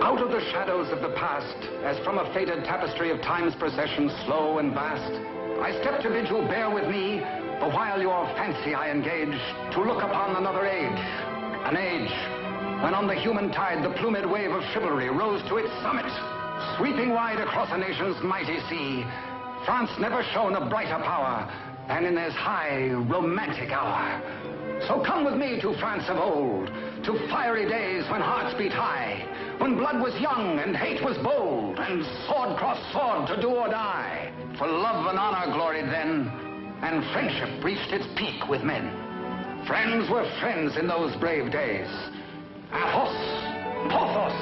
Out of the shadows of the past, as from a faded tapestry of time's procession, slow and vast, I step to bid you bear with me, the while your fancy I engage, to look upon another age. An age when on the human tide the plumed wave of chivalry rose to its summit, sweeping wide across a nation's mighty sea. France never shone a brighter power than in this high, romantic hour. So come with me to France of old, to fiery days when hearts beat high, when blood was young and hate was bold, and sword crossed sword to do or die. For love and honor gloried then, and friendship reached its peak with men. Friends were friends in those brave days. Athos, Porthos,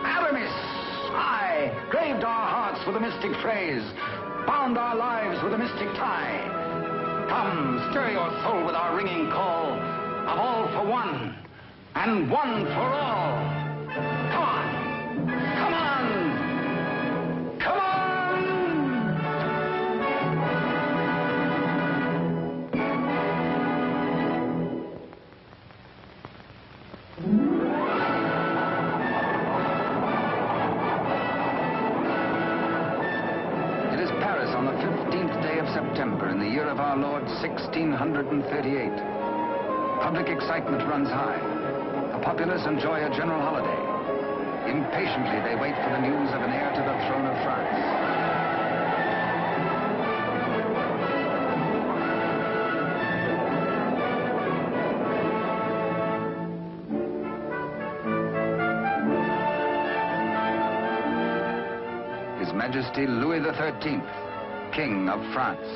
Aramis, aye, graved our hearts with a mystic phrase, bound our lives with a mystic tie. Come, stir your soul with our ringing call of all for one, and one for all. Come on! Come on! Come on! It is Paris on the 15th day of September in the year of our Lord 1638. Public excitement runs high. The populace enjoy a general holiday. Impatiently, they wait for the news of an heir to the throne of France. His Majesty Louis XIII, King of France.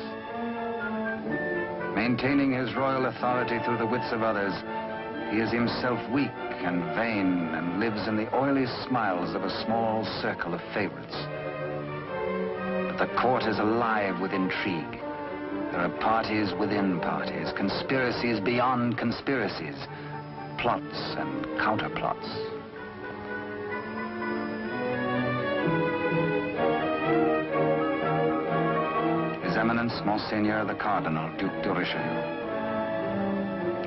Maintaining his royal authority through the wits of others, he is himself weak and vain, and lives in the oily smiles of a small circle of favorites. But the court is alive with intrigue. There are parties within parties, conspiracies beyond conspiracies, plots and counterplots. His Eminence, Monseigneur the Cardinal, Duc de Richelieu.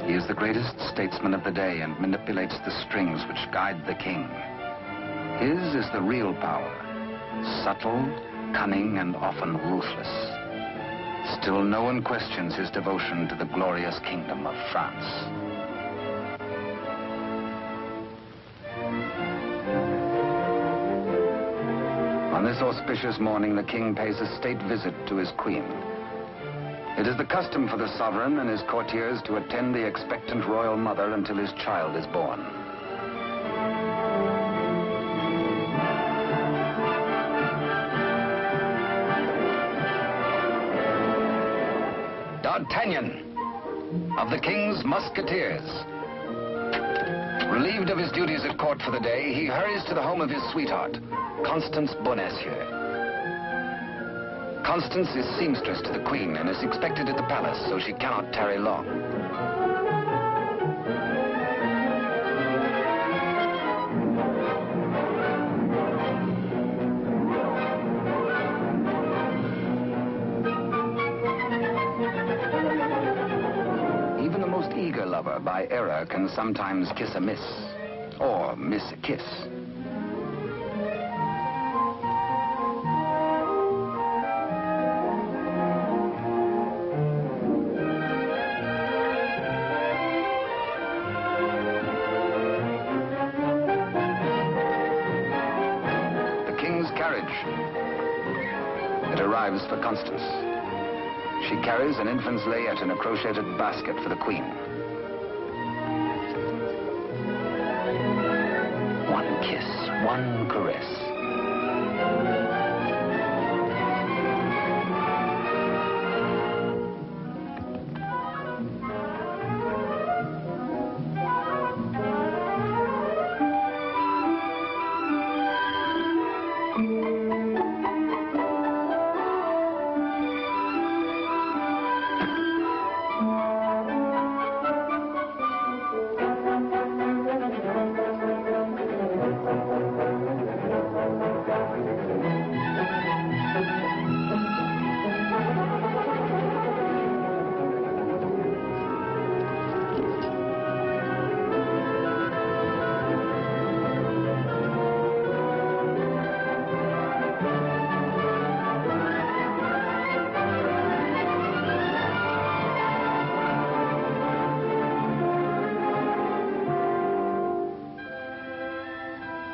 He is the greatest statesman of the day and manipulates the strings which guide the king. His is the real power, subtle, cunning, and often ruthless. Still, no one questions his devotion to the glorious kingdom of France. On this auspicious morning, the king pays a state visit to his queen. It is the custom for the sovereign and his courtiers to attend the expectant royal mother until his child is born. D'Artagnan, of the King's Musketeers. Relieved of his duties at court for the day, he hurries to the home of his sweetheart, Constance Bonacieux. Constance is seamstress to the Queen and is expected at the palace, so she cannot tarry long. Even the most eager lover, by error, can sometimes kiss a miss, or miss a kiss. It arrives for Constance. She carries an infant's layette in a crocheted basket for the Queen. One kiss, one caress.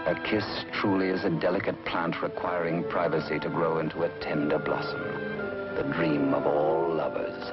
A kiss truly is a delicate plant requiring privacy to grow into a tender blossom, the dream of all lovers.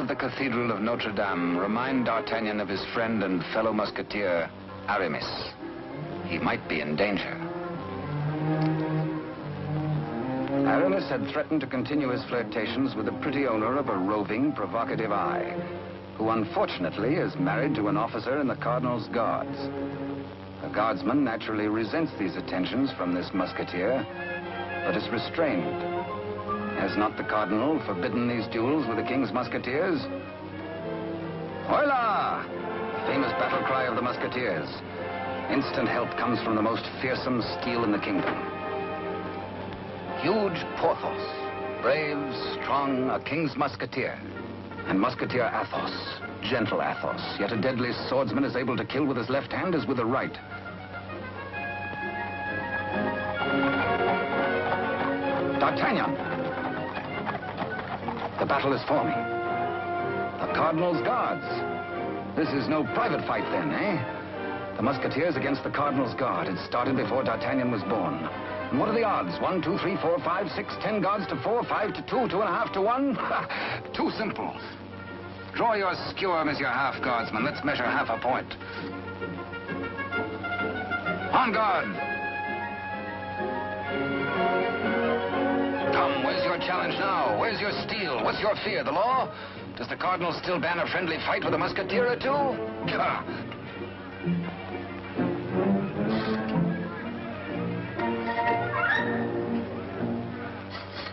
The Cathedral of Notre Dame remind D'Artagnan of his friend and fellow musketeer, Aramis. He might be in danger. Aramis had threatened to continue his flirtations with the pretty owner of a roving, provocative eye, who unfortunately is married to an officer in the Cardinal's Guards. The guardsman naturally resents these attentions from this musketeer, but is restrained. Has not the Cardinal forbidden these duels with the King's Musketeers? Hola! Famous battle cry of the Musketeers. Instant help comes from the most fearsome steel in the kingdom. Huge Porthos, brave, strong, a King's Musketeer. And Musketeer Athos, gentle Athos, yet a deadly swordsman is able to kill with his left hand as with the right. D'Artagnan! The battle is forming. The Cardinal's Guards. This is no private fight then, eh? The Musketeers against the Cardinal's Guard. It started before D'Artagnan was born. And what are the odds? 1, 2, 3, 4, 5, 6, 10 guards to 4, 5 to 2, 2.5 to 1? Too simple. Draw your skewer, Monsieur Half Guardsman. Let's measure half a point. On guard! Come, where's your challenge now? Where's your steel? What's your fear? The law? Does the Cardinal still ban a friendly fight with a musketeer or two?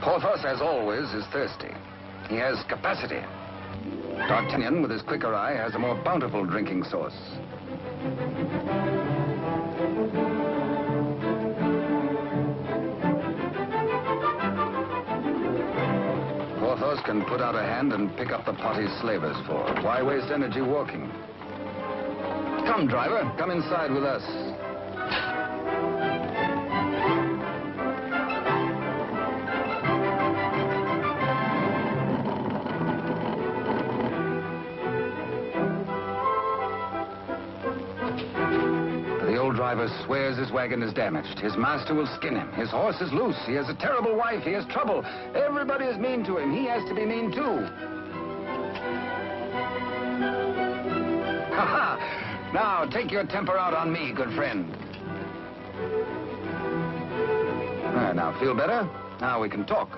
Porthos, as always, is thirsty. He has capacity. D'Artagnan, with his quicker eye, has a more bountiful drinking source. Porthos can put out a hand and pick up the pot he's slavers for. Why waste energy walking? Come, driver, come inside with us. The old driver swears his wagon is damaged. His master will skin him. His horse is loose. He has a terrible wife. He has trouble. Everybody is mean to him. He has to be mean, too. Ha-ha! Now, take your temper out on me, good friend. Now, feel better? Now we can talk.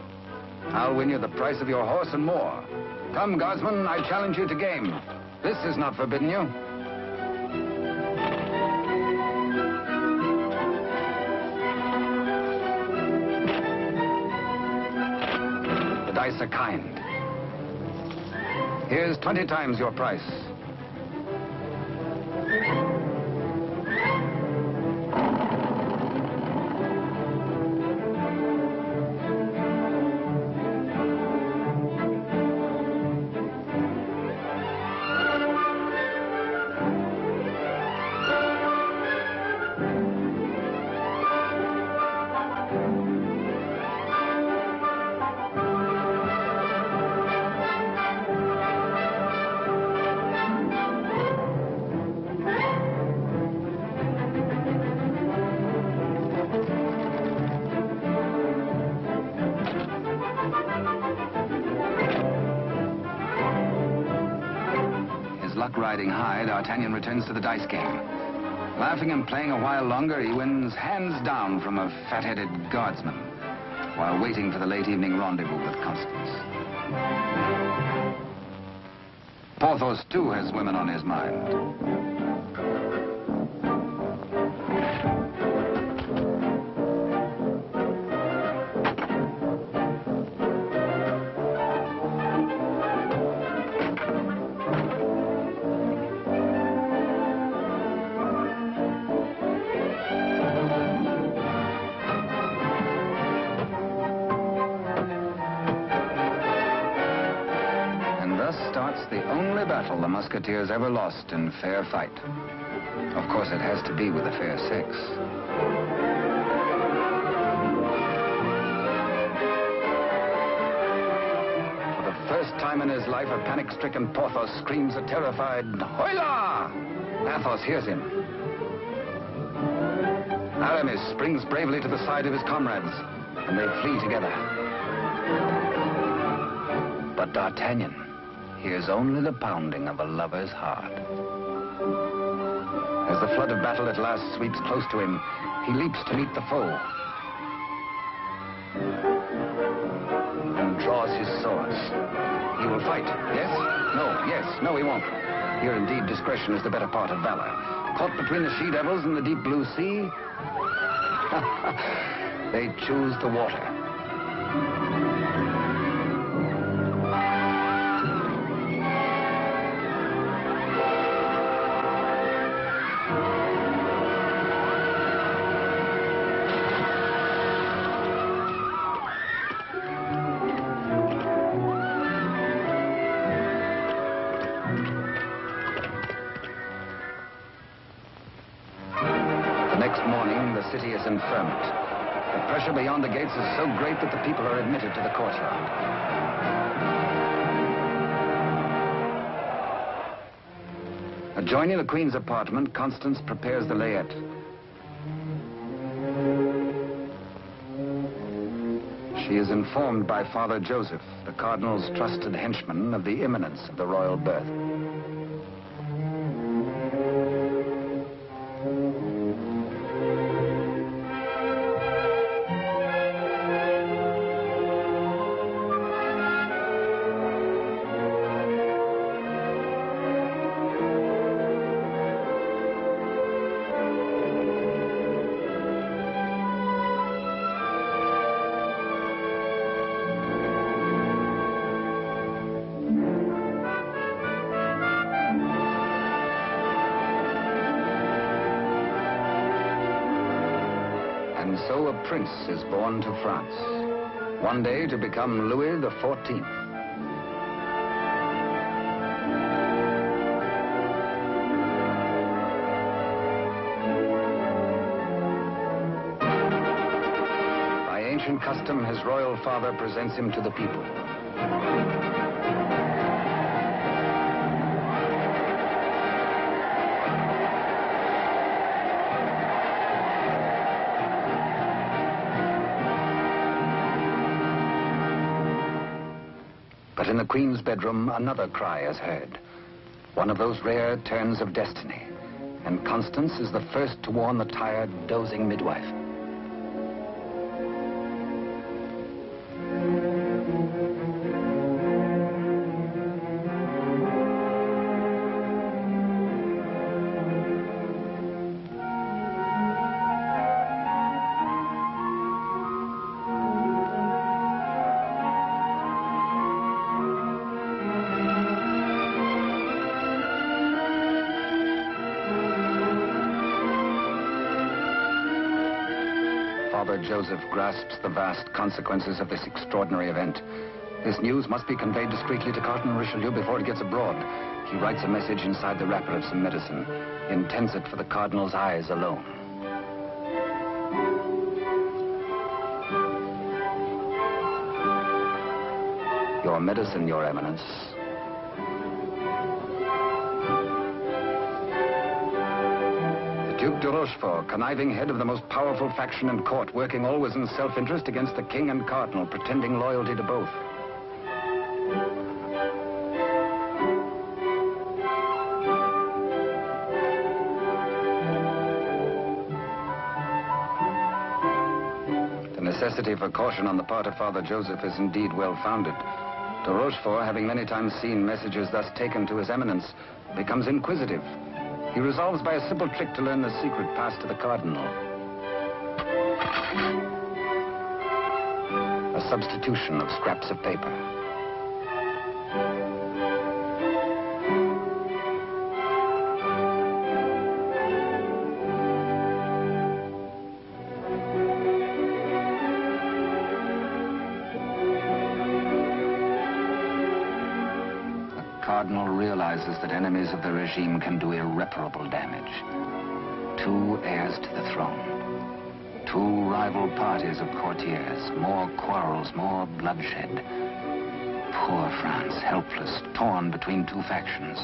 I'll win you the price of your horse and more. Come, guardsman, I challenge you to game. This is not forbidden you. The dice are kind. Here's 20 times your price. Luck riding high, D'Artagnan returns to the dice game. Laughing and playing a while longer, he wins hands down from a fat-headed guardsman while waiting for the late evening rendezvous with Constance. Porthos, too, has women on his mind. Starts the only battle the Musketeers ever lost in fair fight. Of course, it has to be with a fair sex. For the first time in his life, a panic-stricken Porthos screams a terrified, "Hola!" Athos hears him. Aramis springs bravely to the side of his comrades, and they flee together. But D'Artagnan hears only the pounding of a lover's heart. As the flood of battle at last sweeps close to him, he leaps to meet the foe and draws his swords. He will fight. Yes? No. Yes. No, he won't. Here, indeed, discretion is the better part of valor. Caught between the she-devils and the deep blue sea, they choose the water. Next morning, the city is in ferment. The pressure beyond the gates is so great that the people are admitted to the courtyard. Adjoining the Queen's apartment, Constance prepares the layette. She is informed by Father Joseph, the Cardinal's trusted henchman, of the imminence of the royal birth. And so a prince is born to France, one day to become Louis XIV. By ancient custom, his royal father presents him to the people. But in the Queen's bedroom, another cry is heard. One of those rare turns of destiny. And Constance is the first to warn the tired, dozing midwife. Father Joseph grasps the vast consequences of this extraordinary event. This news must be conveyed discreetly to Cardinal Richelieu before it gets abroad. He writes a message inside the wrapper of some medicine. He intends it for the Cardinal's eyes alone. Your medicine, Your Eminence. Duke de Rochefort, conniving head of the most powerful faction in court, working always in self-interest against the king and cardinal, pretending loyalty to both. necessity for caution on the part of Father Joseph is indeed well-founded. De Rochefort, having many times seen messages thus taken to His Eminence, becomes inquisitive. He resolves by a simple trick to learn the secret passed to the Cardinal. A substitution of scraps of paper. Cardinal realizes that enemies of the regime can do irreparable damage. 2 heirs to the throne. 2 rival parties of courtiers. More quarrels, more bloodshed. Poor France, helpless, torn between 2 factions.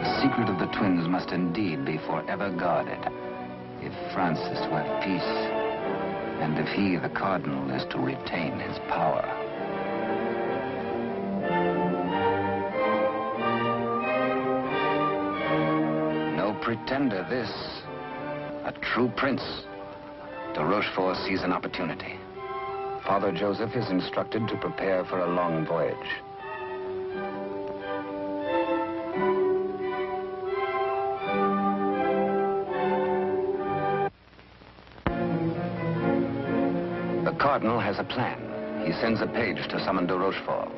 The secret of the twins must indeed be forever guarded if France is to have peace, and if he, the Cardinal, is to retain his power. Pretender, this. A true prince. De Rochefort sees an opportunity. Father Joseph is instructed to prepare for a long voyage. The Cardinal has a plan. He sends a page to summon de Rochefort.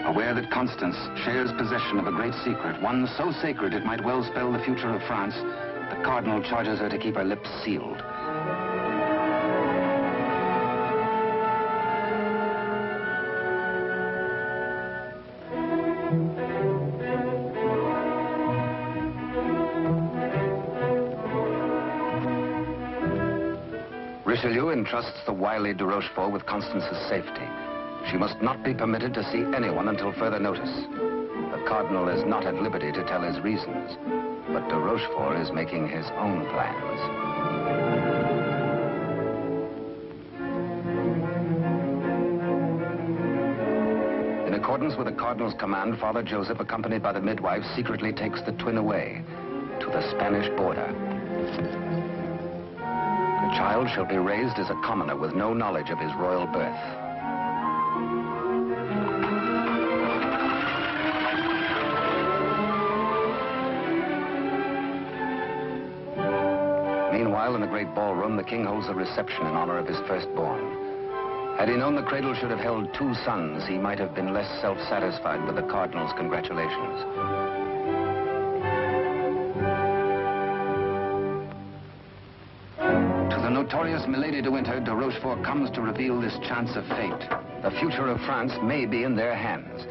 Aware that Constance shares possession of a great secret, one so sacred it might well spell the future of France, the Cardinal charges her to keep her lips sealed. Richelieu entrusts the wily de Rochefort with Constance's safety. She must not be permitted to see anyone until further notice. The Cardinal is not at liberty to tell his reasons, but de Rochefort is making his own plans. In accordance with the Cardinal's command, Father Joseph, accompanied by the midwife, secretly takes the twin away to the Spanish border. The child shall be raised as a commoner with no knowledge of his royal birth. Meanwhile, in the great ballroom, the king holds a reception in honor of his firstborn. Had he known the cradle should have held 2 sons, he might have been less self-satisfied with the Cardinal's congratulations. To the notorious Milady de Winter, de Rochefort comes to reveal this chance of fate. The future of France may be in their hands.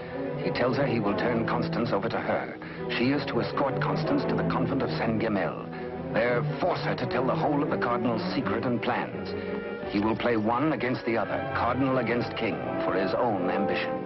He tells her he will turn Constance over to her. She is to escort Constance to the convent of Saint-Gamel. There, force her to tell the whole of the Cardinal's secret and plans. He will play one against the other, Cardinal against King, for his own ambition.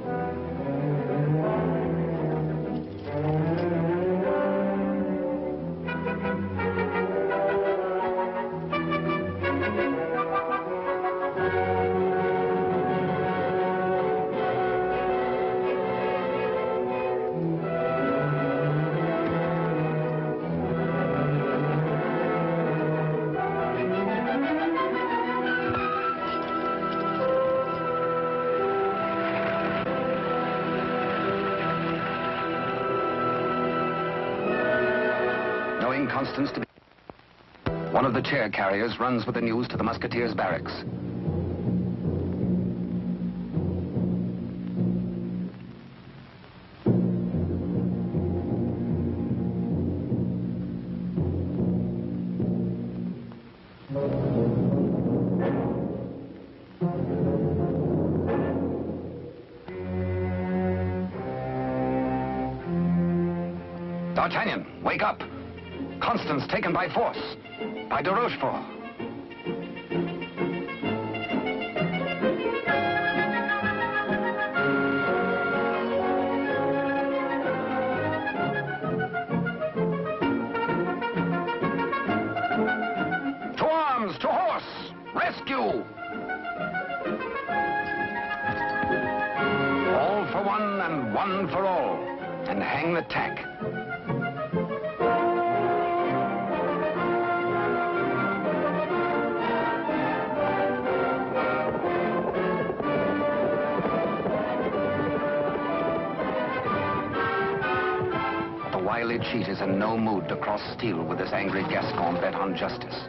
Constance to be... One of the chair carriers runs with the news to the Musketeers' barracks. D'Artagnan, wake up! Constance taken by force, by de Rochefort. go. All for one and one for all. And hang the tack. The wily cheat is in no mood to cross steel with this angry Gascon bent on justice.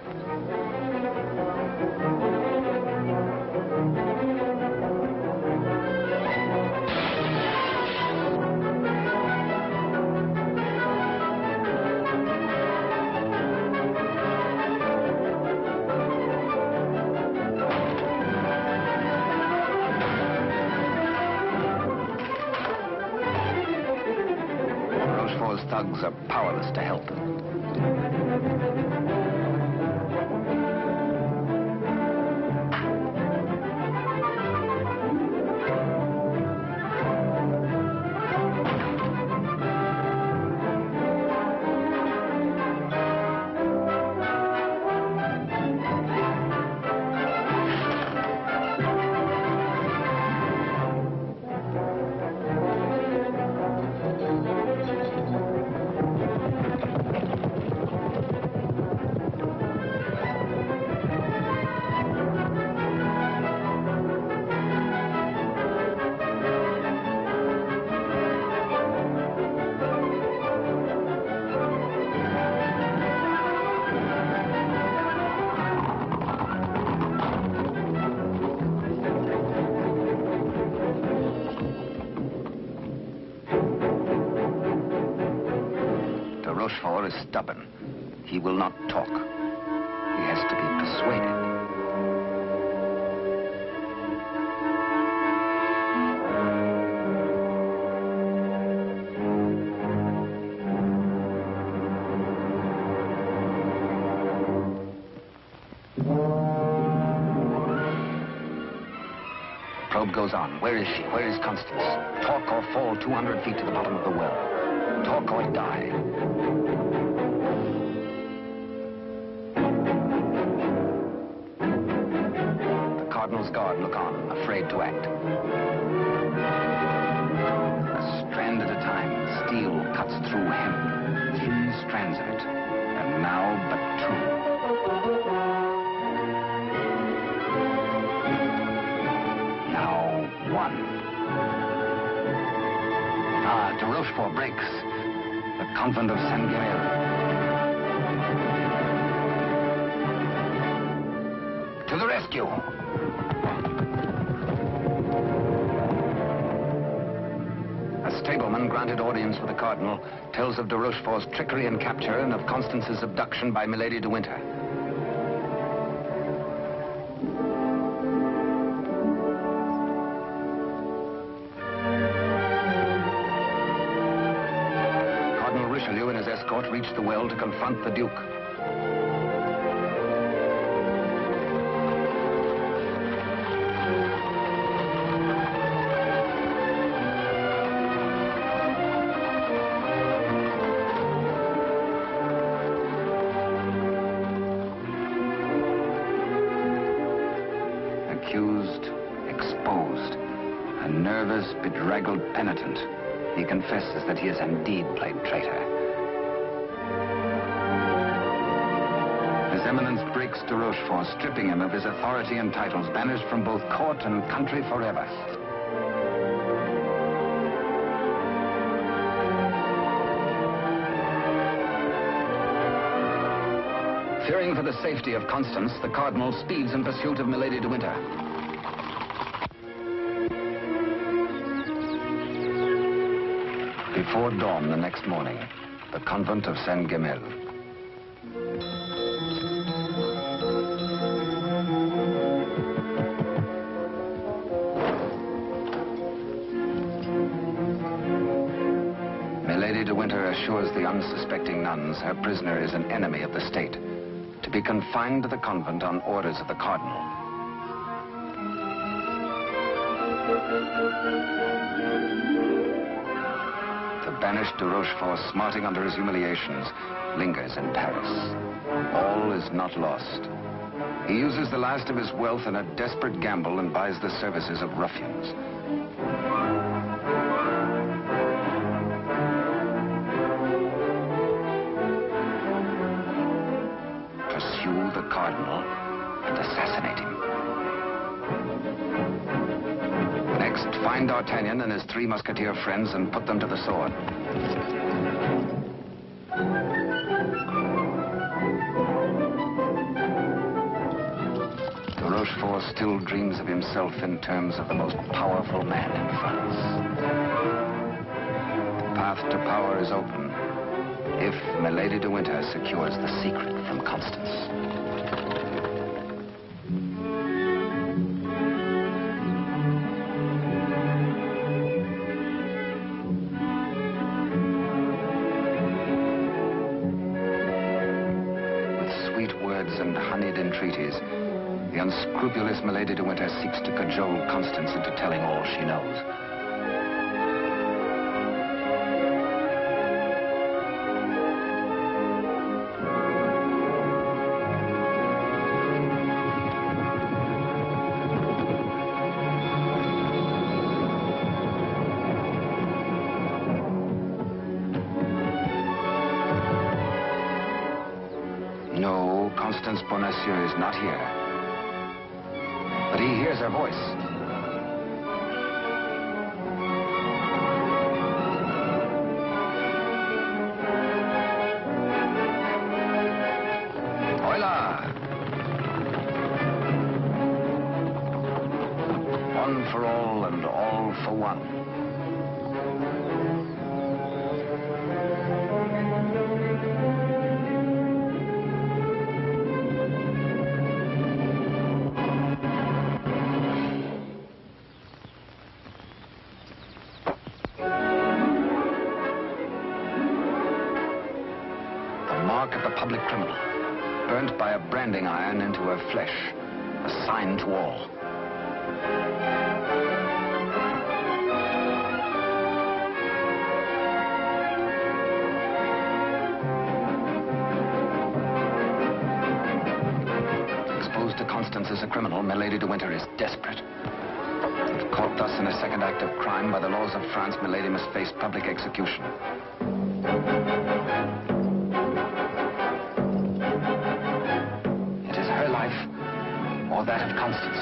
Rochefort's thugs are powerless to help. Rochefort is stubborn. He will not talk. He has to be persuaded. Probe goes on. Where is she? Where is Constance? Talk or fall 200 feet to the bottom of the well. Talk or die. The Cardinal's guard look on, afraid to act. A strand at a time, steel cuts through hemp. 3 strands of it, and now but 2. Now 1. De Rochefort breaks. The convent of Saint-Guerre. To the rescue! A stableman granted audience with the Cardinal tells of de Rochefort's trickery and capture and of Constance's abduction by Milady de Winter. Richelieu and his escort reached the well to confront the Duke. Accused, exposed, a nervous, bedraggled penitent. He confesses that he has indeed played traitor. His Eminence breaks de Rochefort, stripping him of his authority and titles, banished from both court and country forever. Fearing for the safety of Constance, the Cardinal speeds in pursuit of Milady de Winter. Before dawn the next morning, the convent of Saint-Guerre. Milady de Winter assures the unsuspecting nuns her prisoner is an enemy of the state, to be confined to the convent on orders of the Cardinal. The banished de Rochefort, smarting under his humiliations, lingers in Paris. All is not lost. He uses the last of his wealth in a desperate gamble and buys the services of ruffians. Pursue the Cardinal and assassinate him. Next, find D'Artagnan and his 3 Musketeer friends and put them to the sword. De Rochefort still dreams of himself in terms of the most powerful man in France. The path to power is open if Milady de Winter secures the secret from Constance. And honeyed entreaties, the unscrupulous Milady de Winter seeks to cajole Constance into telling all she knows. No, Constance Bonacieux is not here. But he hears her voice. Hola! One for all and all for one. Mark of the public criminal, burnt by a branding iron into her flesh, a sign to all. Exposed to Constance as a criminal, Milady de Winter is desperate. If caught thus in a second act of crime, by the laws of France, Milady must face public execution. Or that of Constance.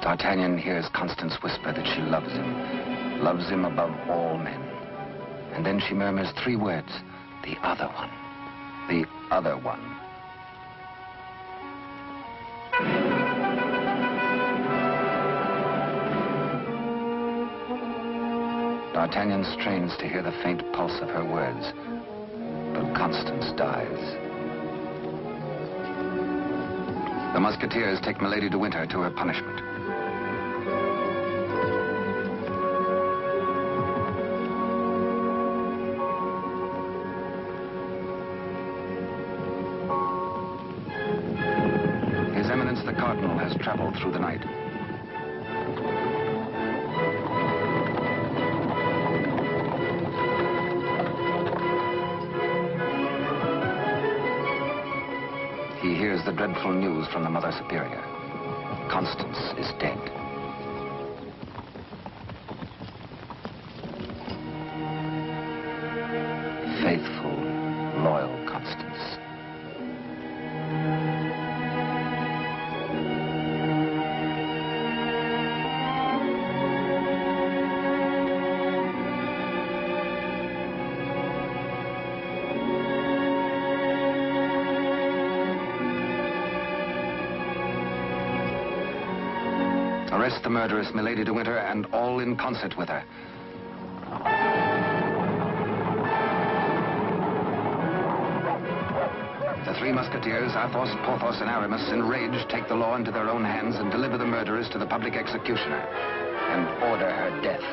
D'Artagnan hears Constance whisper that she loves him above all men. And then she murmurs 3 words, the other one, the other one. D'Artagnan strains to hear the faint pulse of her words, but Constance dies. The Musketeers take Milady de Winter to her punishment. His Eminence the Cardinal has traveled through the night. He hears the dreadful news from the Mother Superior. Constance is dead. Faithful, loyal Constance. Arrest the murderess, Milady de Winter, and all in concert with her. three musketeers, Athos, Porthos, and Aramis, enraged, take the law into their own hands and deliver the murderess to the public executioner and order her death.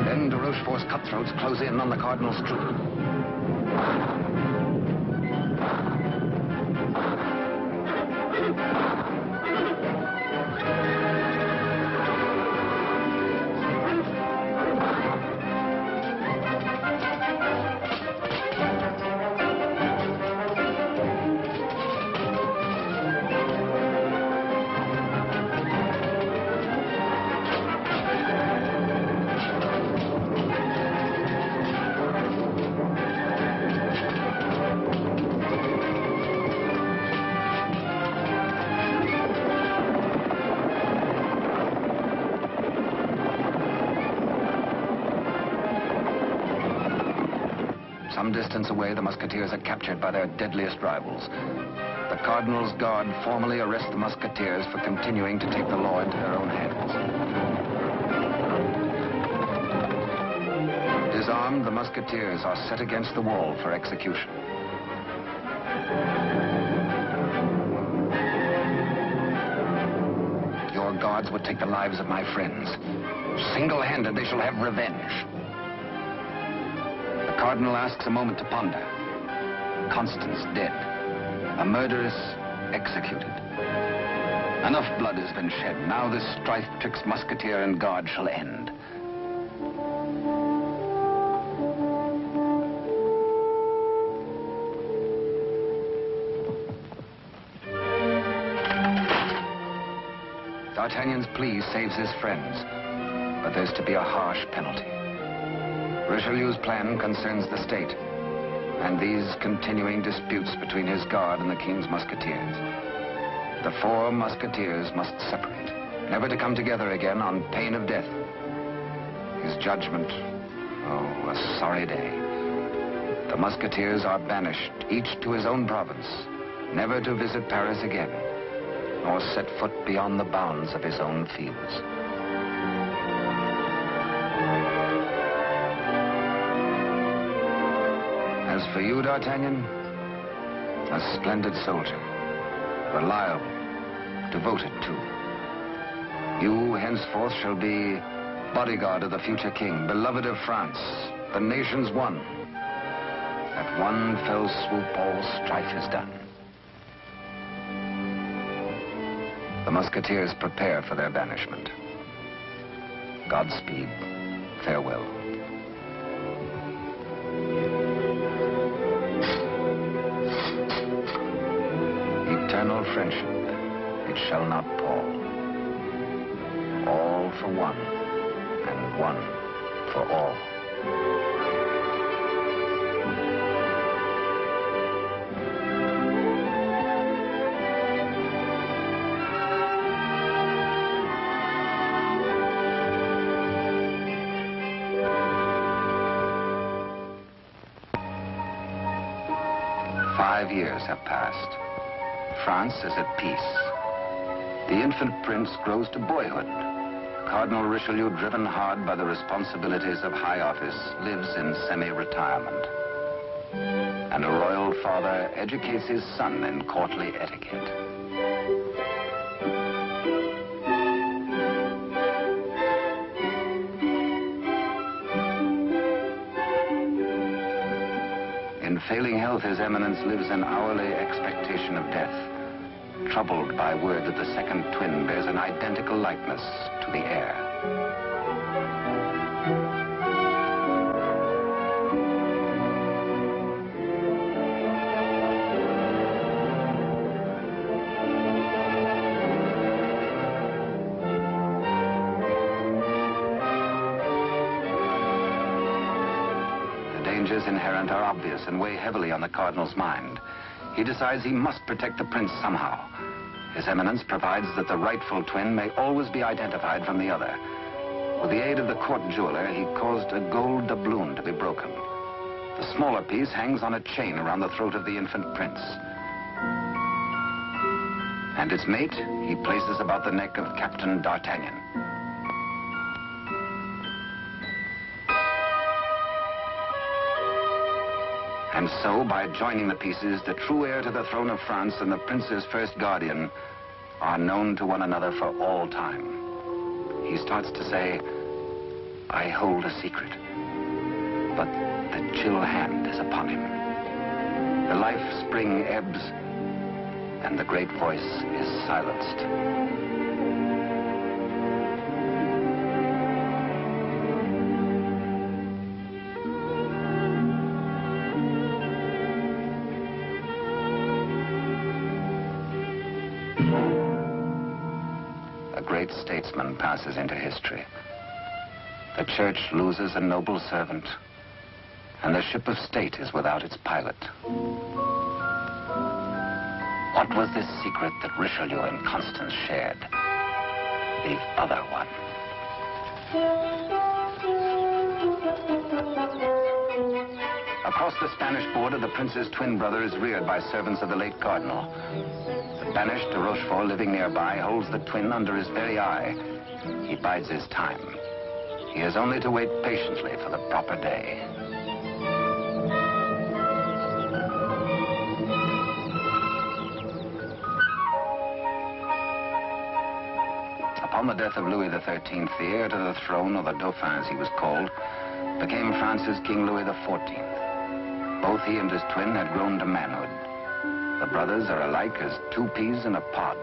Then de Rochefort's cutthroats close in on the Cardinal's troop. Some distance away, the musketeers are captured by their deadliest rivals. The Cardinal's Guard formally arrest the musketeers for continuing to take the law into their own hands. Disarmed, the musketeers are set against the wall for execution. Your guards would take the lives of my friends. Single-handed, they shall have revenge. The Cardinal asks a moment to ponder. Constance dead. A murderess executed. Enough blood has been shed. Now this strife twixt musketeer and guard shall end. D'Artagnan's plea saves his friends, but there's to be a harsh penalty. Richelieu's plan concerns the state, and these continuing disputes between his guard and the king's musketeers. The four musketeers must separate, never to come together again on pain of death. His judgment, oh, a sorry day. The musketeers are banished, each to his own province, never to visit Paris again, nor set foot beyond the bounds of his own fields. As for you, D'Artagnan, a splendid soldier, reliable, devoted too. You henceforth shall be bodyguard of the future king, beloved of France, the nation's one. At one fell swoop, all strife is done. The musketeers prepare for their banishment. Godspeed, farewell. Eternal friendship, it shall not pall. All for one, and one for all. "5 years have passed. France is at peace. The infant prince grows to boyhood. Cardinal Richelieu, driven hard by the responsibilities of high office, lives in semi-retirement. And a royal father educates his son in courtly etiquette. In failing health, His Eminence lives in hourly expectation of death, troubled by word that the second twin bears an identical likeness to the heir. Dangers inherent are obvious and weigh heavily on the Cardinal's mind. He decides he must protect the prince somehow. His Eminence provides that the rightful twin may always be identified from the other. With the aid of the court jeweler, he caused a gold doubloon to be broken. The smaller piece hangs on a chain around the throat of the infant prince. And its mate he places about the neck of Captain D'Artagnan. And so, by joining the pieces, the true heir to the throne of France and the prince's first guardian are known to one another for all time. He starts to say, I hold a secret, but the chill hand is upon him. The life spring ebbs, and the great voice is silenced. A great statesman passes into history. The church loses a noble servant, and the ship of state is without its pilot. What was this secret that Richelieu and Constance shared? The other one. Across the Spanish border, the prince's twin brother is reared by servants of the late cardinal. The banished de Rochefort, living nearby, holds the twin under his very eye. He bides his time. He has only to wait patiently for the proper day. Upon the death of Louis XIII, the heir to the throne, or the Dauphin as he was called, became France's King Louis XIV. Both he and his twin had grown to manhood. The brothers are alike as two peas in a pod.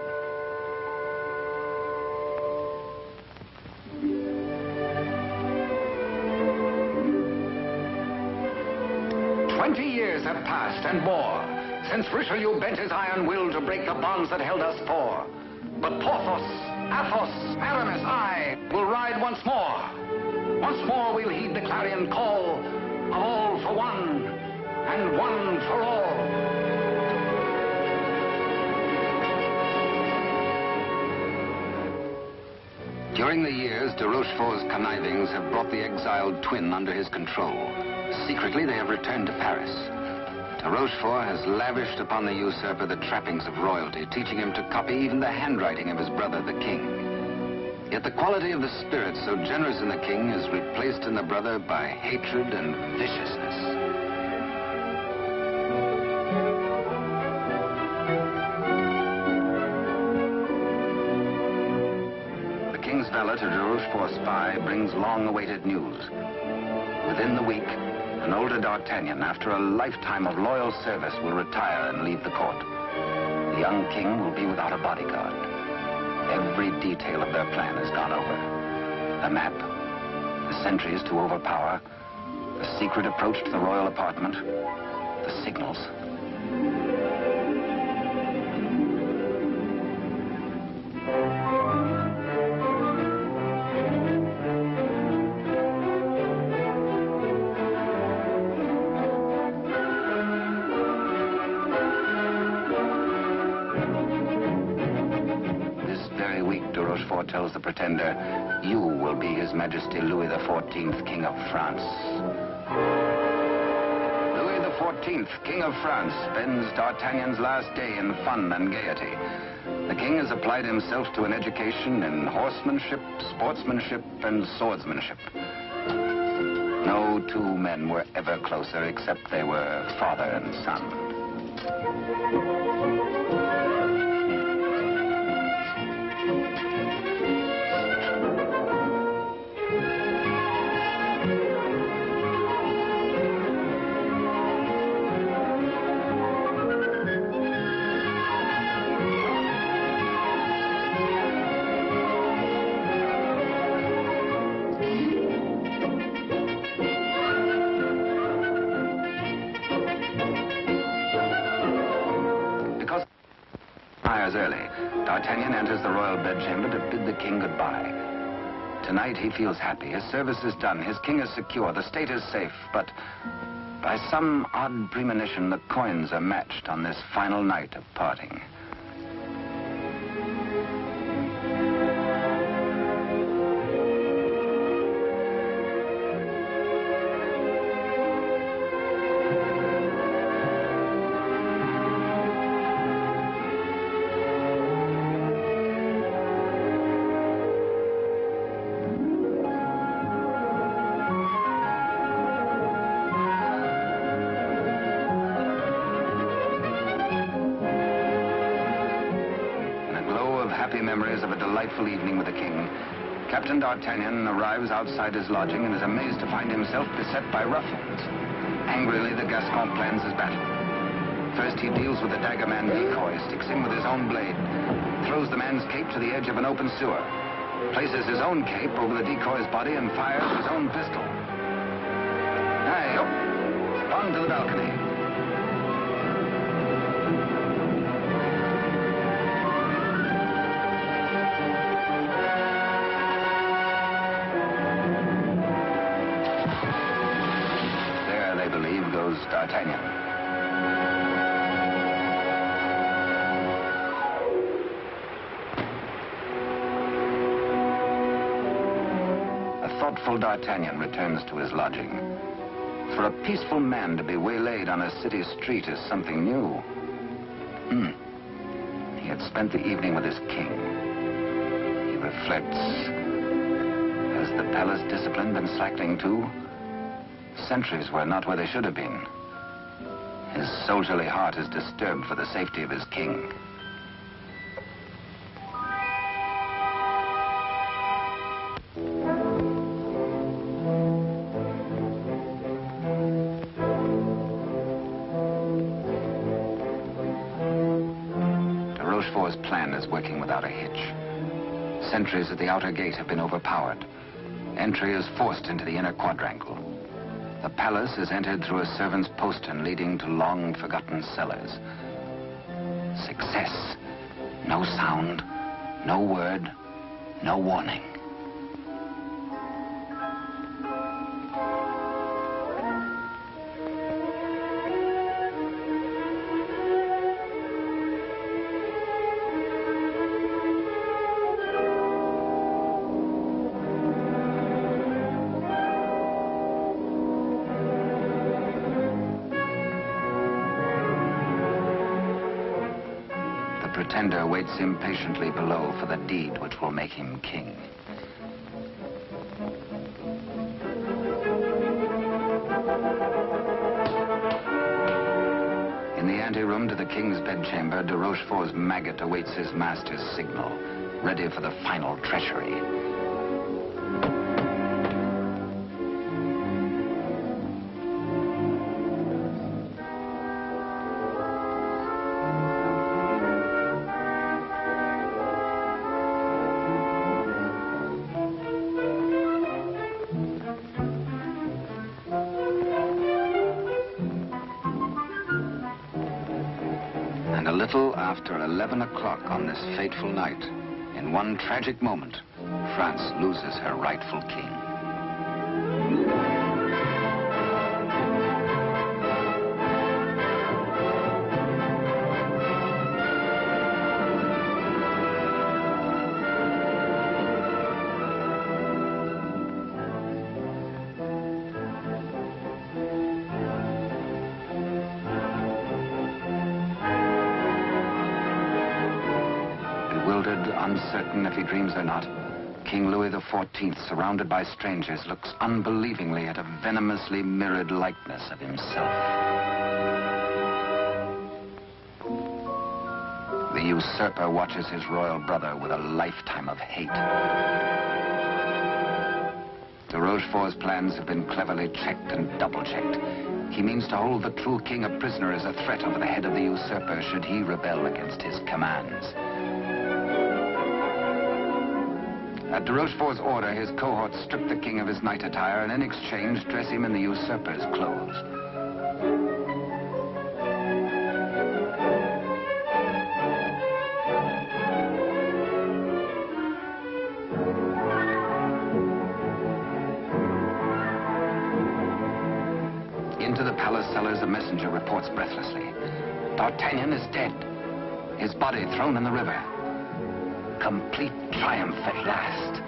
Years have passed and more since Richelieu bent his iron will to break the bonds that held us four. But Porthos, Athos, Aramis, I will ride once more. Once more we'll heed the clarion call of all for one and one for all. During the years, de Rochefort's connivings have brought the exiled twin under his control. Secretly, they have returned to Paris. De Rochefort has lavished upon the usurper the trappings of royalty, teaching him to copy even the handwriting of his brother, the king. Yet the quality of the spirit so generous in the king is replaced in the brother by hatred and viciousness. The king's valet, a de Rochefort spy, brings long-awaited news. Within the week, an older D'Artagnan, after a lifetime of loyal service, will retire and leave the court. The young king will be without a bodyguard. Every detail of their plan has gone over. The map, the sentries to overpower, the secret approach to the royal apartment, the signals. Tells the pretender, you will be His Majesty Louis XIV, King of France. Louis XIV, King of France, spends D'Artagnan's last day in fun and gaiety. The king has applied himself to an education in horsemanship, sportsmanship, and swordsmanship. No two men were ever closer, except they were father and son. Early, D'Artagnan enters the royal bedchamber to bid the king goodbye. Tonight he feels happy. His service is done. His king is secure. The state is safe. But by some odd premonition, the coins are matched on this final night of parting. memories of a delightful evening with the king, Captain D'Artagnan arrives outside his lodging and is amazed to find himself beset by ruffians. Angrily, the Gascon plans his battle. First, he deals with the dagger man decoy, sticks him with his own blade, throws the man's cape to the edge of an open sewer, places his own cape over the decoy's body and fires his own pistol. Aye, up, on to the balcony. There, they believe, goes D'Artagnan. Thoughtful D'Artagnan returns to his lodging. For a peaceful man to be waylaid on a city street is something new. He had spent the evening with his king. He reflects. Has the palace discipline been slackening too? Sentries were not where they should have been. His soldierly heart is disturbed for the safety of his king. Rochefort's plan is working without a hitch. Sentries at the outer gate have been overpowered. Entry is forced into the inner quadrangle. The palace is entered through a servant's postern leading to long-forgotten cellars. Success. No sound, no word, no warning. The pretender waits impatiently below for the deed which will make him king. In the anteroom to the king's bedchamber, de Rochefort's maggot awaits his master's signal, ready for the final treachery. And a little after 11 o'clock on this fateful night, in one tragic moment, France loses her rightful king. Bewildered, uncertain if he dreams or not, King Louis XIV, surrounded by strangers, looks unbelievingly at a venomously mirrored likeness of himself. The usurper watches his royal brother with a lifetime of hate. De Rochefort's plans have been cleverly checked and double-checked. He means to hold the true king a prisoner as a threat over the head of the usurper should he rebel against his commands. At de Rochefort's order, his cohorts strip the king of his night attire and in exchange dress him in the usurper's clothes. Into the palace cellars, a messenger reports breathlessly. D'Artagnan is dead. His body thrown in the river. Complete triumph at last.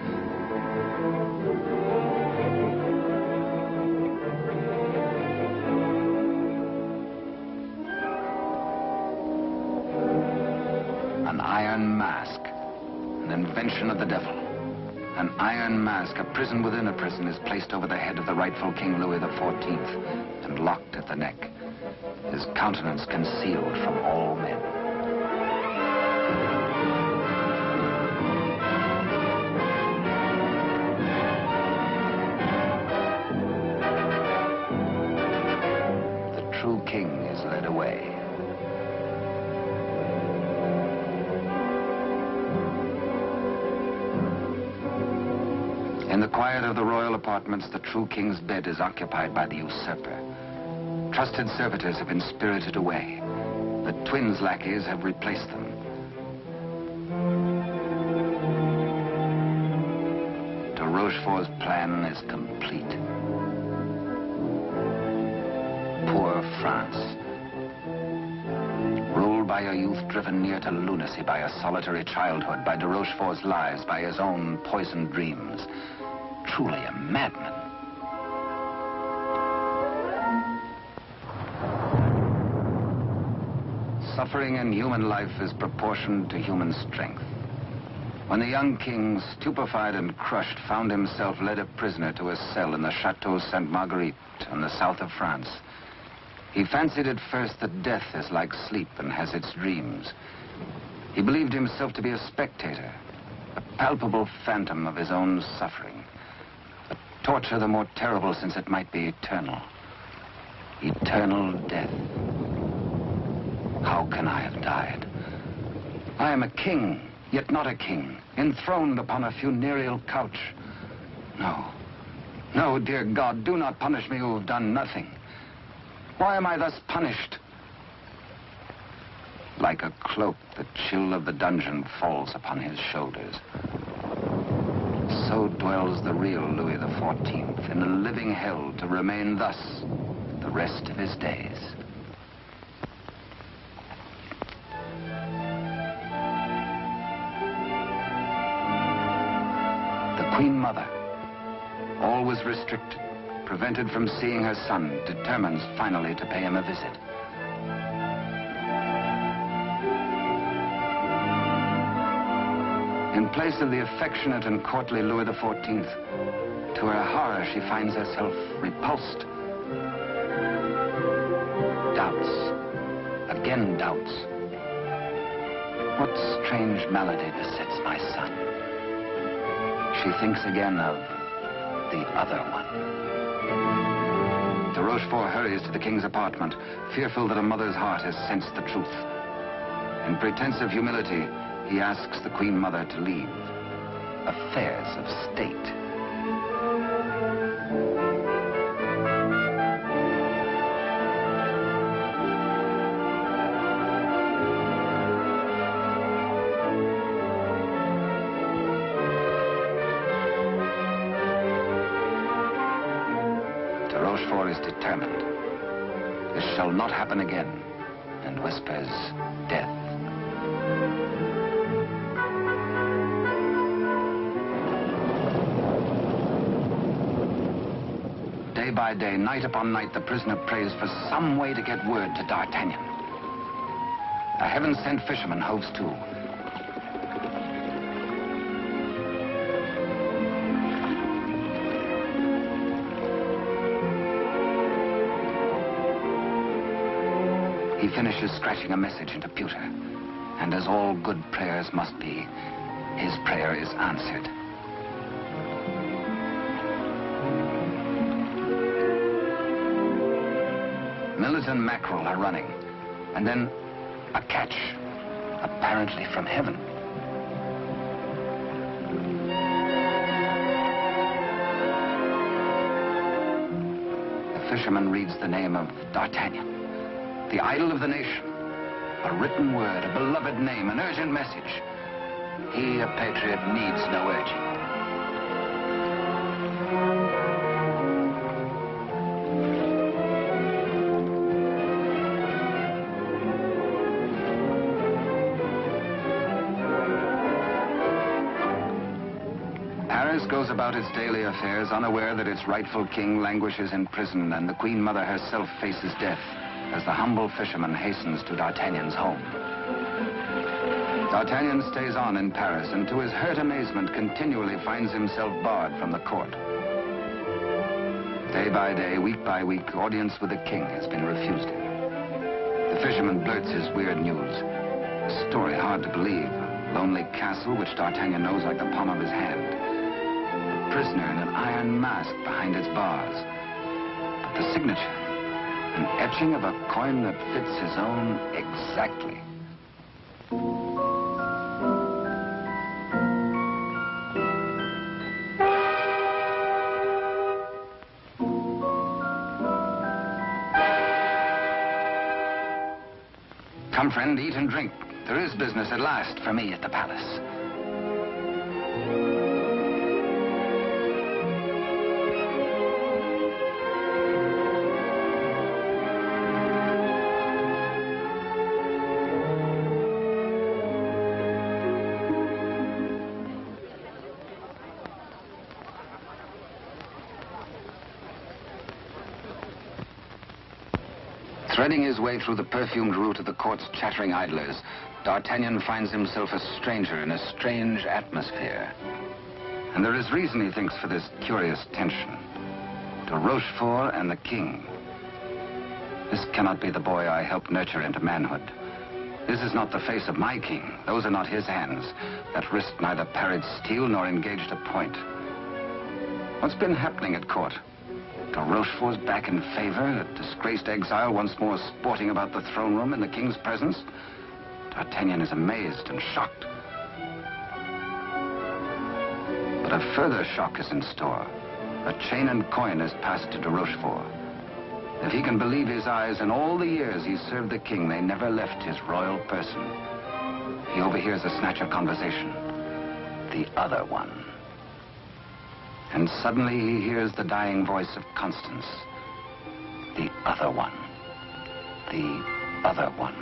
An iron mask, an invention of the devil. An iron mask, a prison within a prison, is placed over the head of the rightful King Louis XIV and locked at the neck, his countenance concealed from all men. true king is led away. In the quiet of the royal apartments, the true king's bed is occupied by the usurper. Trusted servitors have been spirited away. The twins' lackeys have replaced them. De Rochefort's plan is complete. Poor France. Ruled by a youth driven near to lunacy by a solitary childhood, by de Rochefort's lies, by his own poisoned dreams. Truly a madman. Suffering in human life is proportioned to human strength. When the young king, stupefied and crushed, found himself led a prisoner to a cell in the Chateau Sainte-Marguerite in the south of France, he fancied at first that death is like sleep and has its dreams. He believed himself to be a spectator, a palpable phantom of his own suffering. A torture the more terrible since it might be eternal. Eternal death. How can I have died? I am a king, yet not a king, enthroned upon a funereal couch. No. No, dear God, do not punish me who have done nothing. Why am I thus punished? Like a cloak, the chill of the dungeon falls upon his shoulders. So dwells the real Louis XIV in a living hell to remain thus the rest of his days. The Queen Mother, always restricted, prevented from seeing her son, determines finally to pay him a visit. In place of the affectionate and courtly Louis XIV, to her horror, she finds herself repulsed. Doubts. Again doubts. What strange malady besets my son? She thinks again of the other one. De Rochefort hurries to the king's apartment, fearful that a mother's heart has sensed the truth. In pretense of humility, he asks the Queen Mother to leave. Affairs of state. De Rochefort is determined. This shall not happen again, and whispers death. Day by day, night upon night, the prisoner prays for some way to get word to D'Artagnan. A heaven-sent fisherman hoves to. He finishes scratching a message into pewter, and as all good prayers must be, his prayer is answered. Militant mackerel are running, and then a catch, apparently from heaven. The fisherman reads the name of D'Artagnan, the idol of the nation. A written word, a beloved name, an urgent message. He, a patriot, needs no urging. Paris goes about its daily affairs, unaware that its rightful king languishes in prison, and the Queen Mother herself faces death as the humble fisherman hastens to D'Artagnan's home. D'Artagnan stays on in Paris, and to his hurt amazement continually finds himself barred from the court. Day by day, week by week, audience with the king has been refused him. The fisherman blurts his weird news. A story hard to believe. A lonely castle which D'Artagnan knows like the palm of his hand. A prisoner in an iron mask behind its bars. But the signature, An etching of a coin that fits his own exactly. Come, friend, eat and drink. There is business at last for me at the palace. Threading his way through the perfumed route of the court's chattering idlers, D'Artagnan finds himself a stranger in a strange atmosphere. And there is reason, he thinks, for this curious tension. De Rochefort and the king. This cannot be the boy I helped nurture into manhood. This is not the face of my king. Those are not his hands. That wrist neither parried steel nor engaged a point. What's been happening at court? De Rochefort's back in favor, a disgraced exile once more sporting about the throne room in the king's presence. D'Artagnan is amazed and shocked. But a further shock is in store. A chain and coin is passed to de Rochefort. If he can believe his eyes, in all the years he served the king, they never left his royal person. He overhears a snatch of conversation. The other one. And suddenly he hears the dying voice of Constance. The other one. The other one.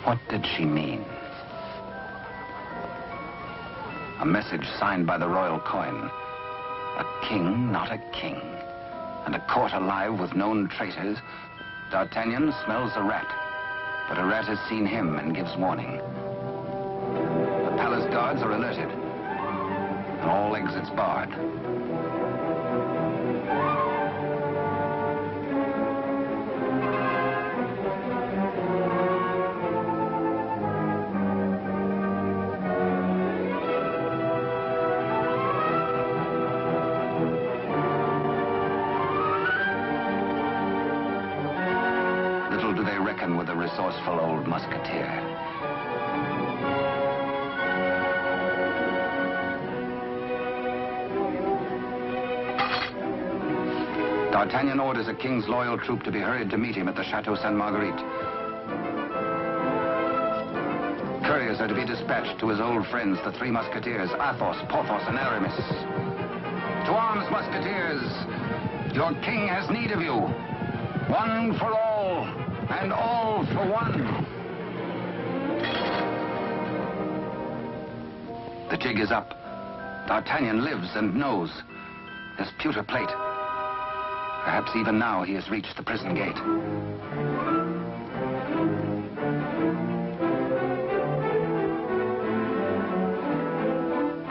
What did she mean? A message signed by the royal coin. A king, not a king. And a court alive with known traitors. D'Artagnan smells a rat. But a rat has seen him and gives warning. The palace guards are alerted. And all exits barred. With a resourceful old musketeer. D'Artagnan orders a king's loyal troop to be hurried to meet him at the Chateau Sainte Marguerite. Couriers are to be dispatched to his old friends, the three musketeers, Athos, Porthos, and Aramis. To arms, musketeers! Your king has need of you. One for all. And all for one. The jig is up. D'Artagnan lives and knows. This pewter plate. Perhaps even now he has reached the prison gate.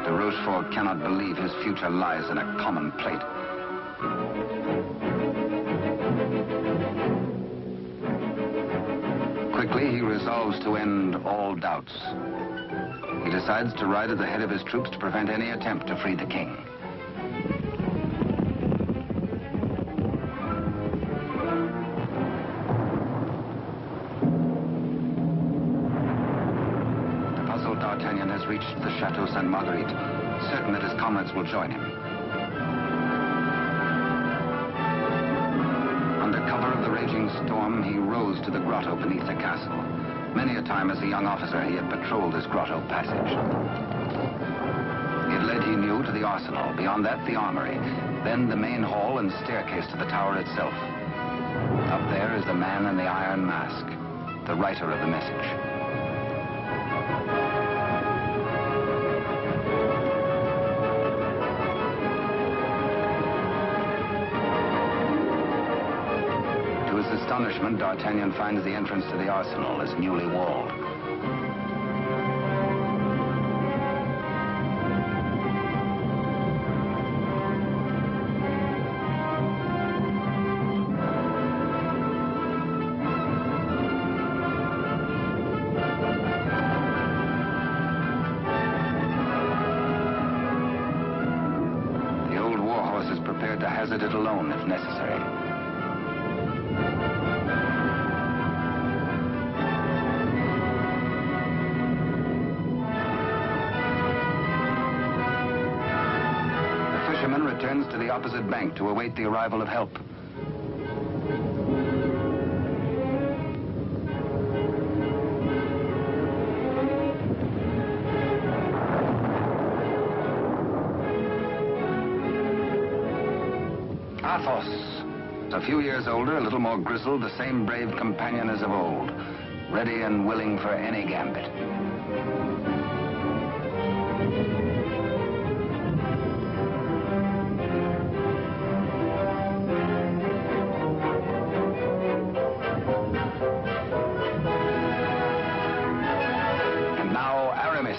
De Rochefort cannot believe his future lies in a common plate. Quickly, he resolves to end all doubts. He decides to ride at the head of his troops to prevent any attempt to free the king. The puzzled D'Artagnan has reached the Chateau Sainte Marguerite, certain that his comrades will join him. Under cover of the raging storm, he rose to the grotto beneath the castle. Many a time as a young officer, he had patrolled this grotto passage. It led, he knew, to the arsenal. Beyond that, the armory. Then the main hall and staircase to the tower itself. Up there is the man in the iron mask, the writer of the message. Astonishment, D'Artagnan finds the entrance to the arsenal is newly walled. prepared to hazard it alone if necessary. The fisherman returns to the opposite bank to await the arrival of help. Athos, a few years older, a little more grizzled, the same brave companion as of old, ready and willing for any gambit. And now Aramis.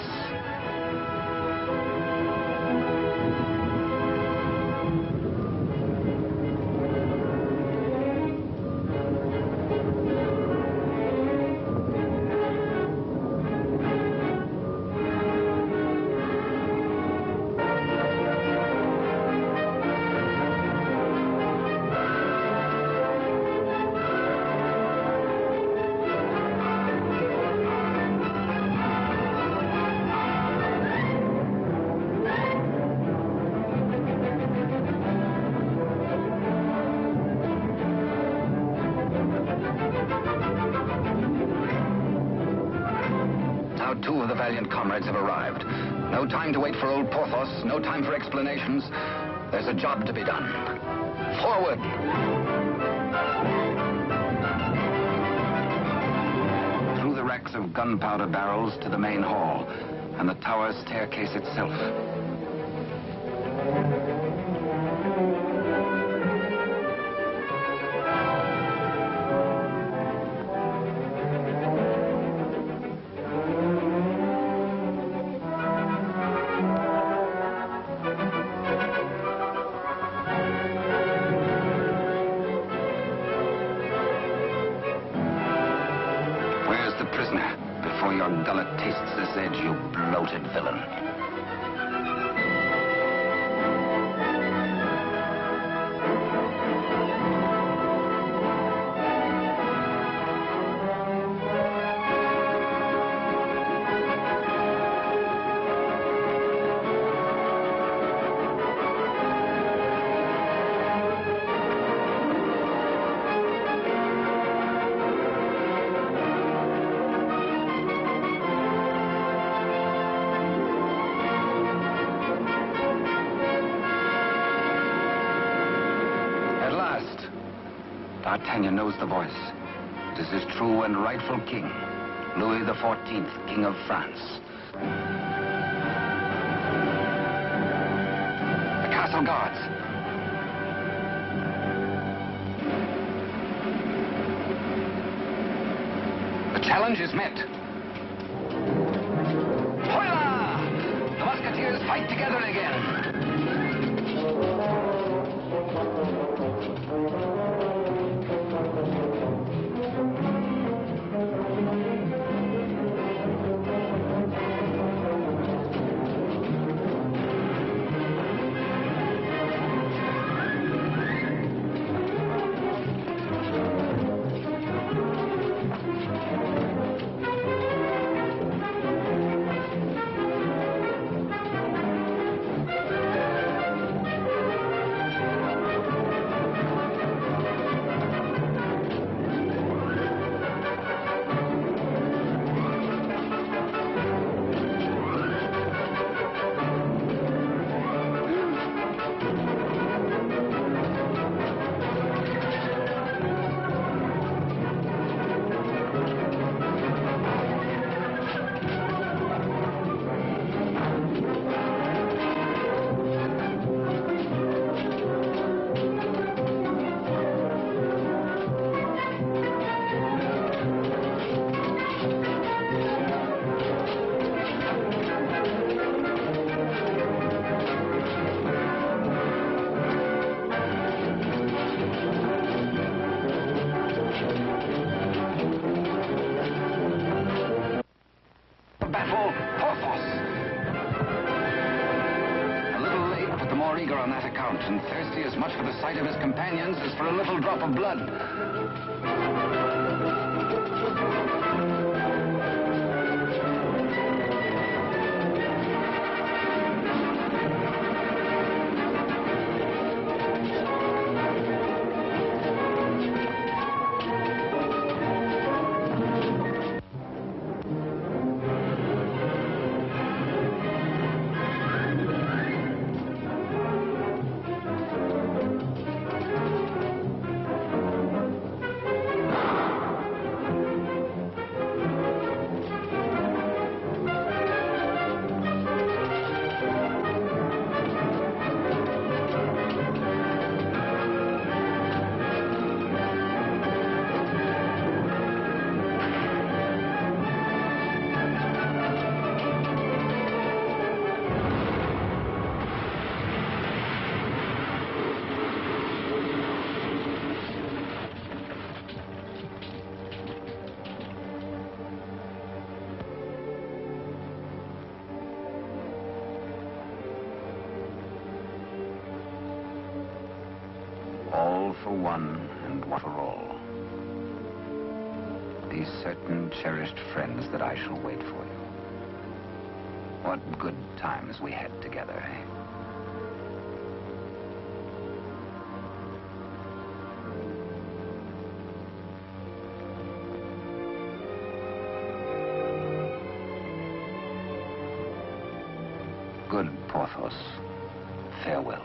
Two of the valiant comrades have arrived. No time to wait for old Porthos, no time for explanations. There's a job to be done. Forward! Through the racks of gunpowder barrels to the main hall, and the tower staircase itself. Prisoner, before your gullet tastes this edge, you bloated villain. D'Artagnan knows the voice. It is his true and rightful king, Louis XIV, King of France. The castle guards. The challenge is met. Hola! The musketeers fight together again. more eager on that account, and thirsty as much for the sight of his companions as for a little drop of blood. All for one and one for all. These certain cherished friends that I shall wait for you. What good times we had together, eh? Good Porthos, farewell.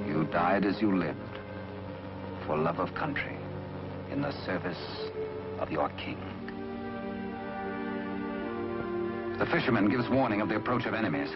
You died as you lived, for love of country, in the service of your king. The fisherman gives warning of the approach of enemies.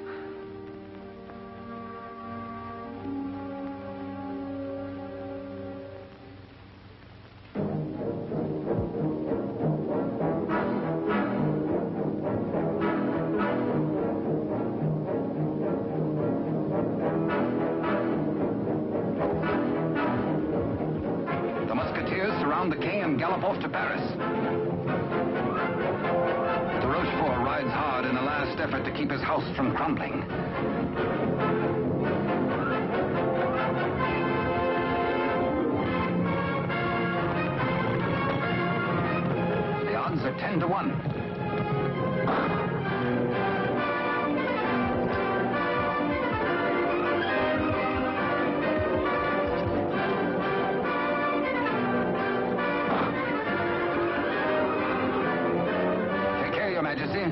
The king and gallop off to Paris. De Rochefort rides hard in a last effort to keep his house from crumbling. The odds are 10 to 1. Majesty.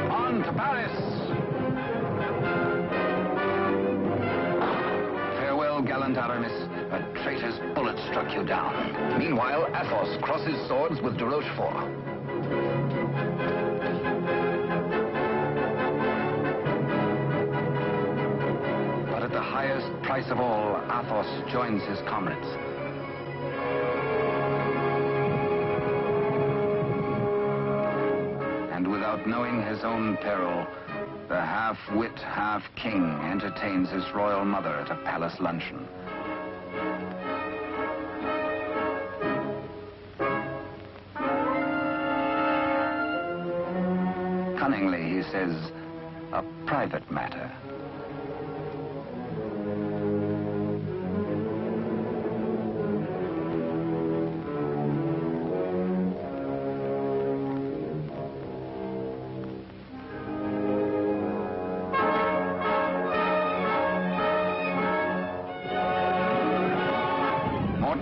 On to Paris. Farewell, gallant Aramis. A traitor's bullet struck you down. Meanwhile, Athos crosses swords with de Rochefort. But at the highest price of all, Athos joins his comrades. Without knowing his own peril, the half-wit, half-king entertains his royal mother at a palace luncheon. Cunningly, he says, a private matter.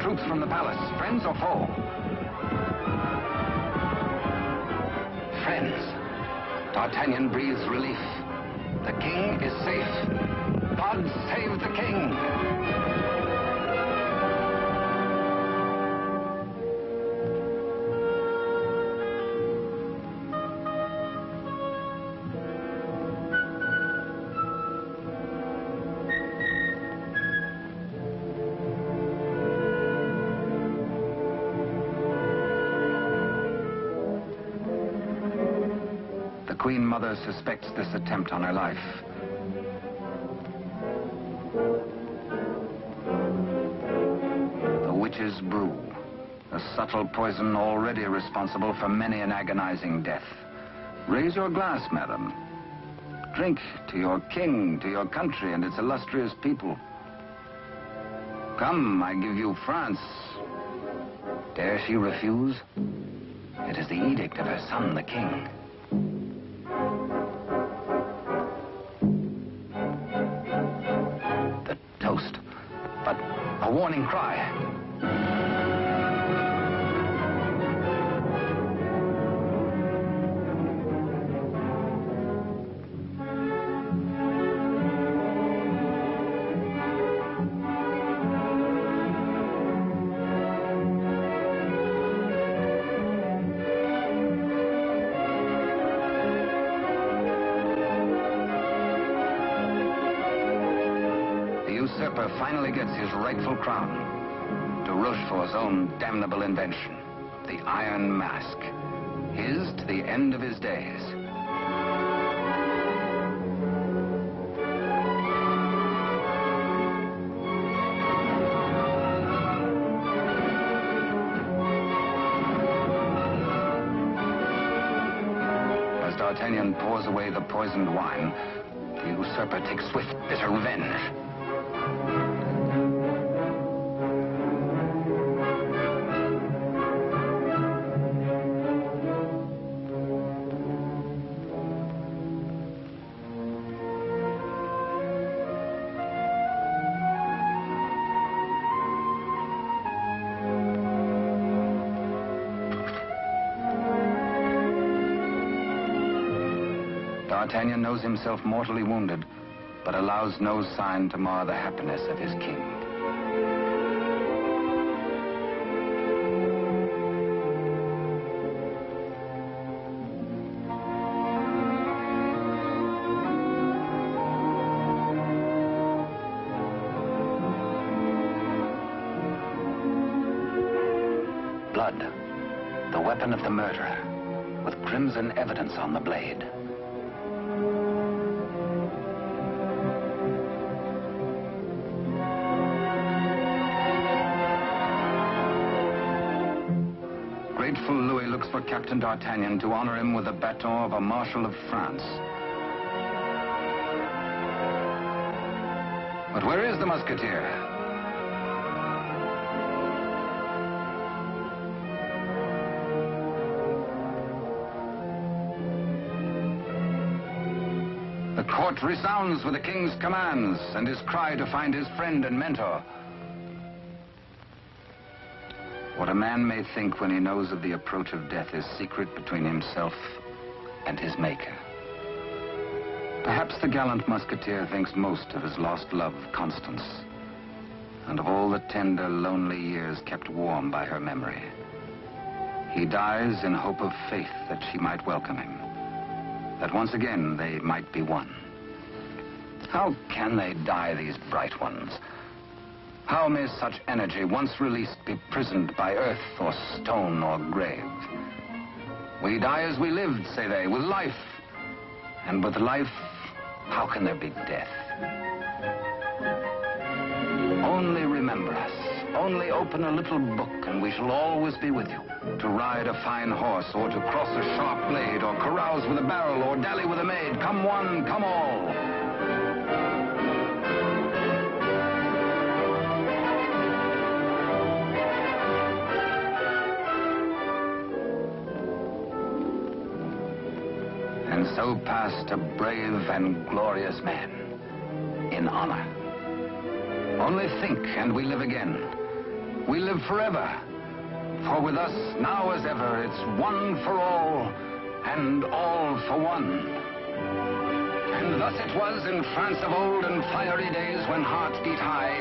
Troops from the palace, friends or foe? Friends. D'Artagnan breathes relief. The king is safe. God save the king! The Queen Mother suspects this attempt on her life. The witch's brew, a subtle poison already responsible for many an agonizing death. Raise your glass, madam. drink to your king, to your country and its illustrious people. Come, I give you France. Dare she refuse? It is the edict of her son, the king. The toast, but a warning cry. The usurper finally gets his rightful crown. De Rochefort's own damnable invention, the Iron Mask. His to the end of his days. As D'Artagnan pours away the poisoned wine, the usurper takes swift, bitter revenge. D'Artagnan knows himself mortally wounded, but allows no sign to mar the happiness of his king. Blood, the weapon of the murderer, with crimson evidence on the blade. Grateful Louis looks for Captain D'Artagnan to honor him with the baton of a Marshal of France. But where is the Musketeer? The court resounds with the king's commands and his cry to find his friend and mentor. What a man may think when he knows of the approach of death is secret between himself and his maker. Perhaps the gallant Musketeer thinks most of his lost love, Constance, and of all the tender, lonely years kept warm by her memory. He dies in hope of faith that she might welcome him, that once again they might be one. How can they die, these bright ones? How may such energy, once released, be prisoned by earth or stone or grave? We die as we lived, say they, with life. And with life, how can there be death? Only remember us. Only open a little book and we shall always be with you. To ride a fine horse or to cross a sharp blade or carouse with a barrel or dally with a maid. Come one, come all. And so passed a brave and glorious man, in honor. Only think, and we live again. We live forever. For with us, now as ever, it's one for all, and all for one. And thus it was in France of old, in fiery days when hearts beat high,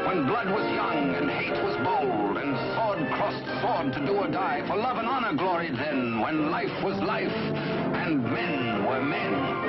when blood was young and hate was bold, and sword crossed sword to do or die, for love and honor gloried then, when life was life, and men were men.